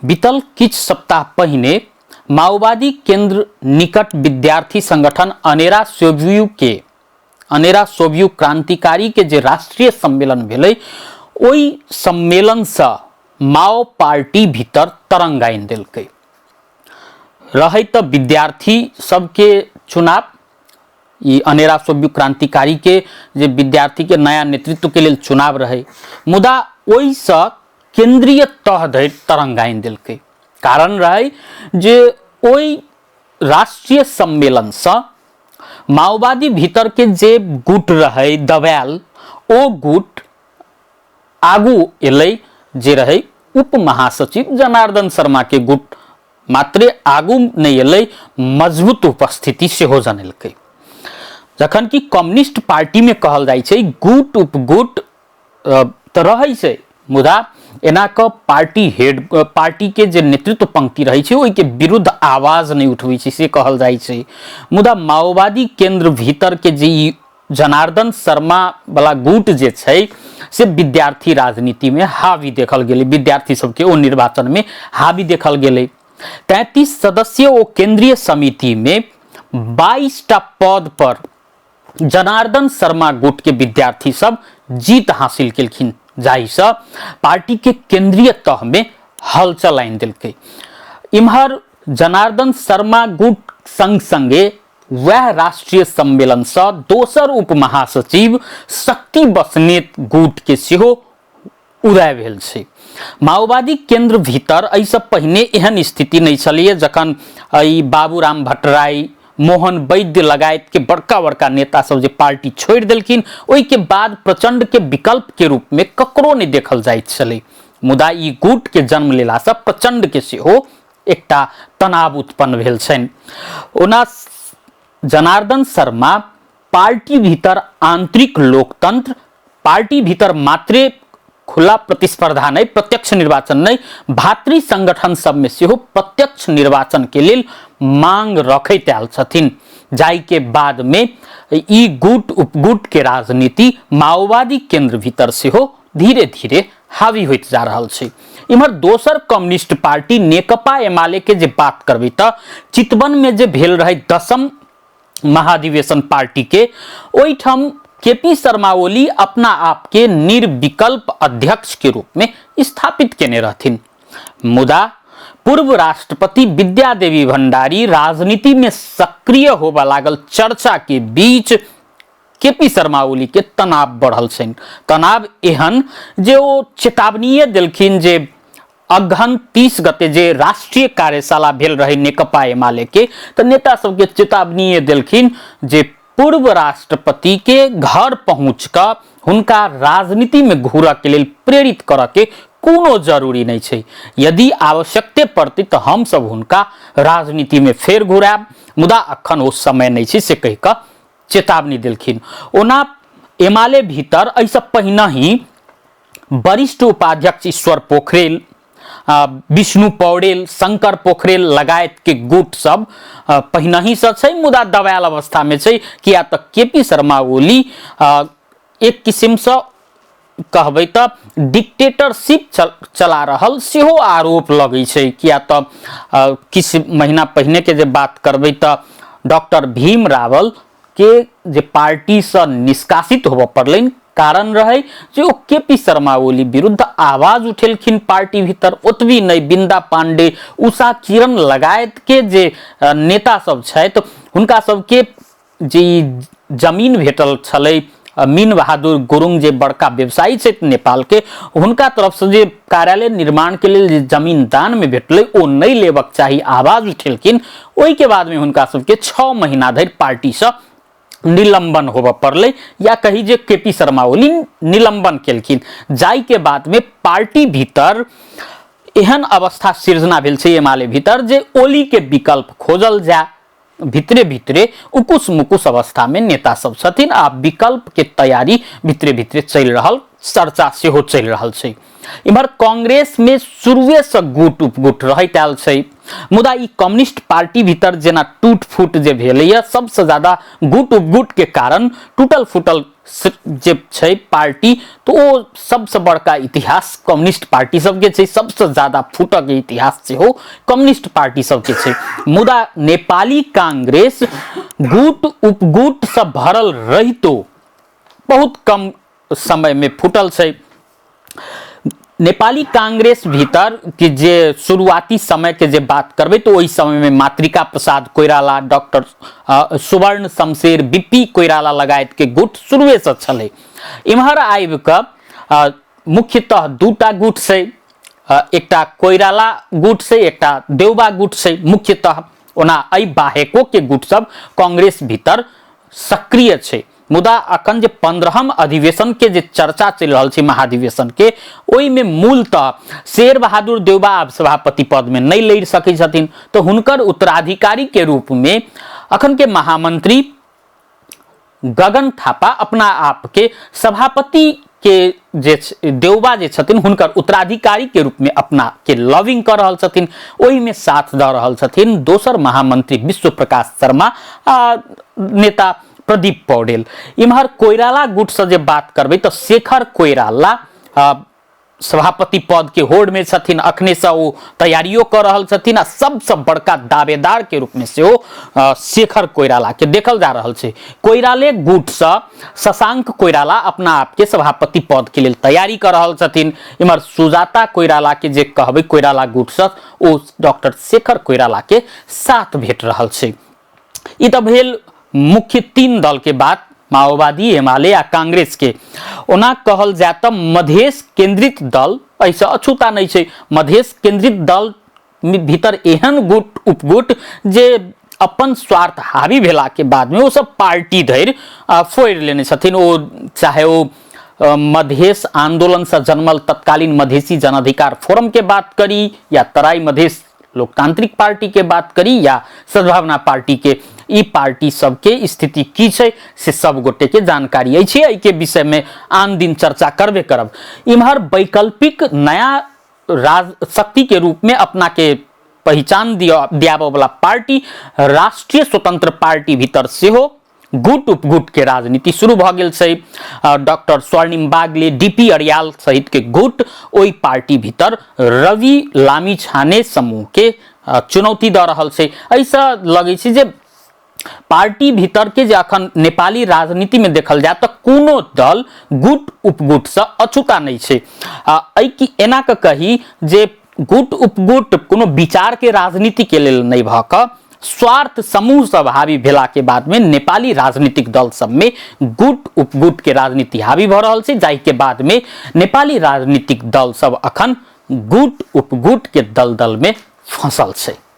बीतल किछ सप्ताह पहिने माओवादी केंद्र निकट विद्यार्थी संगठन अनेरा सोभियु क्रांतिकारी के जे राष्ट्रीय सम्मेलन भेलै ओई सम्मेलन से माओ पार्टी भीतर तरंग आनि देलकै। रहे तो विद्यार्थी सबके चुनाव ई अनेरा सोभियु क्रांतिकारी के जे विद्यार्थी के नया नेतृत्व के लिए चुनाव रहे, मुदा ओई से केंद्रीय तह धरि तरंग आनि देलकै। कारण रहे जे ओई राष्ट्रीय सम्मेलन से माओवादी भीतर के जे गुट रहे दबायल ओ गुट आगू एलै, जे रहे उप महासचिव जनार्दन शर्मा के गुट मात्रे आगू नहीं एलै, मजबूत उपस्थिति सेहो जनेलकै। जखन कि कम्युनिस्ट पार्टी में कहल जाइ छै गुट उपगुट तो रहै छै, मुदा एना क पार्टी के जे नेतृत्व पंक्ति रहै छै ओहि के विरुद्ध आवाज नहीं उठबै छै से कहल जाइ छै। मुदा माओवादी केंद्र भीतर के जे जनार्दन शर्मा वाला गुट जे छै से विद्यार्थी राजनीति में हावी देखल गेलै, विद्यार्थी सबके ओ निर्वाचन में हावी देखल गेलै। 33 सदस्यीय ओ केंद्रीय समिति में 22टा पद पर जनार्दन शर्मा गुट के विद्यार्थी सब जीत हासिल केलखिन, जाहि से पार्टी के केंद्रीय तह में हलचल आनि देलकै। इम्हर जनार्दन शर्मा गुट संग संगे वह राष्ट्रीय सम्मेलन से दोसर उप महासचिव शक्ति बसनेत गुट के सेहो उदय भेल छै। माओवादी केंद्र भीतर एहिसँ पहिने एहन स्थिति नहीं छलिए, जखन बाबूराम भट्टराई, मोहन वैद्य लगायत के बड़का बड़का नेता सब जे पार्टी छोड़ देलखिन, ओहि के बाद प्रचंड के विकल्प के रूप में ककरो नहीं देखल जाइत छलै। मुदा ई गुट के जन्म लेला से प्रचंड के सेहो एकटा तनाव उत्पन्न भेल छनि। ओना जनार्दन शर्मा पार्टी भीतर आंतरिक लोकतंत्र, पार्टी भीतर मात्रे खुला प्रतिस्पर्धा नहीं, प्रत्यक्ष निर्वाचन नहीं, भातृ संगठन सब में सेहो प्रत्यक्ष निर्वाचन के लिए मांग रखैत आयल छथिन, जाहि के बाद में ई गुट उपगुट के राजनीति माओवादी केंद्र भीतर सेहो धीरे धीरे हावी होइत जा रहल छै। इम्हर दोसर कम्युनिस्ट पार्टी नेकपा एमाले के जे बात करबै त चितवन में जे भेल रहे 10म महाधिवेशन पार्टी के, ओहिठाम केपी शर्मा ओली अपना आप के निर्विकल्प अध्यक्ष के रूप में स्थापित केने रहथिन। मुदा पूर्व राष्ट्रपति विद्या देवी भंडारी राजनीति में सक्रिय होबा लागल चर्चा के बीच केपी शर्मा ओली के तनाव बढ़ल छनि। तनाव एहन जे ओ चेतावनी देलखिन जे अगहन 30 गते जे राष्ट्रीय कार्यशाला भेल रहे नेकपा एमाले के, तो नेता सबके चेतावनी देलखिन जे पूर्व राष्ट्रपति के घर पहुंच कर हुनका राजनीति में घूरऽ के लेल प्रेरित करऽ के कोनो जरूरी नहीं छै। यदि आवश्यकते पड़ती तो हम सब हुनका राजनीति में फेर घुराब, मुदा अखन ओ समय नहीं छै से कहि कऽ चेतावनी देलखिन। ओना एमाले भीतर एहिसँ पहिने ही वरिष्ठ उपाध्यक्ष ईश्वर पोखरेल, विष्णु पौडेल, शंकर पोखरेल लगायत के गुट सब पहिने ही से छै, मुदा दबायल अवस्था में छै। किया तऽ केपी शर्मा ओली एक किस्म से कहबै तऽ डिक्टेटरशिप चला रहल सेहो आरोप लगै छै। किया तऽ किछ महीना पहिने के जे बात करबै तऽ डॉक्टर भीम रावल के जे पार्टी से निष्कासित होबऽ पड़लनि, कारण रहे जे ओ केपी शर्मा ओली विरुद्ध आवाज उठेलखिन पार्टी भीतर। ओतबी नहीं, बिंदा पांडे, उषा किरण लगायत के जे नेता सब छथि हुनका सबके जे जमीन भेटल छलै, मीन बहादुर गुरुंग जे बड़का व्यवसायी छथि नेपाल के, हुनका तरफ से जे कार्यालय निर्माण के लिए जे जमीन दान में भेटलै ओ नहीं लेबक चाही आवाज उठेलखिन। ओहि के बाद में हुनका सबके 6 महीना धरि पार्टी से निलंबन होबऽ पड़लै, या कही जे केपी शर्मा ओली निलंबन केलखिन। जाहि के बाद में पार्टी भीतर एहन अवस्था सृजना भेल छै एमाले भीतर जे ओली के विकल्प खोजल जाय। भितरे भितरे उकुस मुकुस अवस्था में नेता सब छथिन, आ विकल्प के तैयारी भितरे भितरे चल रहल चर्चा सेहो चलि रहल छै। इम्हर कांग्रेस में शुरुए से गुट उपगुट रहैत आयल छै, मुदा ई कम्युनिस्ट पार्टी भीतर जेना टूट फूट जे भेलैया, सबसे ज्यादा गुट उपगुट के कारण टूटल फूटल जे छै पार्टी, तो ओ सबसे बड़का इतिहास कम्युनिस्ट पार्टी सबके छै, सबसे ज्यादा फूटक इतिहास सेहो कम्युनिस्ट पार्टी सबके छै। मुदा नेपाली कांग्रेस गुट उपगुट से भरल रहितो बहुत कम समय में फूटल छै। नेपाली कांग्रेस भीतर कि जे शुरुआती समय के जे बात करबे तो ओहि समय में मातृका प्रसाद कोइराला, डॉक्टर सुवर्ण शमशेर, बीपी कोइराला लगायत के गुट शुरुए से छलै। इम्हर आबि कऽ मुख्यतः दूटा गुट छै, एकटा कोइराला गुट छै, एकटा देउबा गुट छै मुख्यतः। ओना एहि बाहेको के गुट सब कांग्रेस भीतर सक्रिय छै। मुदा अखन जे 15हम अधिवेशन के जे चर्चा चल रहा है महाधिवेशन के, ओई में मूलतः शेर बहादुर देउबा अब सभापति पद में नहीं लड़ सकै छथिन, तो हुनकर उत्तराधिकारी के रूप में अखन के महामंत्री गगन थापा अपना आप के सभापति के जे देउबा जे छथिन हुनकर उत्तराधिकारी के रूप में अपना के लॉबिंग कर रहल छथिन। ओही में साथ द रहल छथिन दोसर महामंत्री विश्व प्रकाश शर्मा आ नेता प्रदीप पौडेल। इम्हर कोइराला गुट से जे बात करबे तो शेखर कोइराला सभापति पद के होड़ में छथिन, अखने से वो तैयारियों कर रहल छथिन। सबसे बड़का दावेदार के रूप में से वो शेखर कोइराला के देखल जा रहल छै। कोइराले गुट से शशांक कोइराला अपना आप के सभापति पद के लिए तैयारी कर रहल छथिन। इम्हर सुजाता कोइराला के जे कहबे कोइराला गुट से वो डॉक्टर शेखर कोइराला के साथ भेट रहल छै। ई तो भेल मुख्य तीन दल के बात, माओवादी, एमाले आ कांग्रेस के। ओना कहल जाए तो मधेश केंद्रित दल ऐसा अछूता नहीं छै। मधेश केंद्रित दल भीतर एहन गुट उपगुट जे अपन स्वार्थ हावी भेला के बाद में वो सब पार्टी धरि फोड़ लेने छथिन। ओ चाहे वो मधेश आंदोलन से जन्मल तत्कालीन मधेसी जन अधिकार फोरम के बात करी, या तराई मधेश लोकतांत्रिक पार्टी के बात करी, या सद्भावना पार्टी के, ई पार्टी सबके स्थिति की छै से सब गोटे के जानकारी अछि। एहि के विषय में आन दिन चर्चा करबे करब। इम्हर वैकल्पिक नया राज शक्ति के रूप में अपना के पहचान दियाबे वाला पार्टी राष्ट्रीय स्वतंत्र पार्टी भीतर सेहो गुट उपगुट के राजनीति शुरू भ गेल छै। डॉक्टर स्वर्णिम बागले, डीपी अरियाल सहित के गुट ओई पार्टी भीतर रवि लामिछाने समूह के चुनौती द रहल छै। ऐसा लगे छै जे पार्टी भीतर के जे अखन नेपाली राजनीति में देखल जाए तो कोनो दल गुट उपगुट से अछूता नहीं छै। कि एना के कही जे गुट उपगुट कोनो विचार के राजनीति के लेल नहीं भ क स्वार्थ समूह सब हावी भेला के बाद में नेपाली राजनीतिक दल सब में गुट उपगुट के राजनीति हावी भ रहल छै, जाहि के बाद में नेपाली राजनीतिक दल सब अखन गुट उपगुट के दलदल में फंसल छै।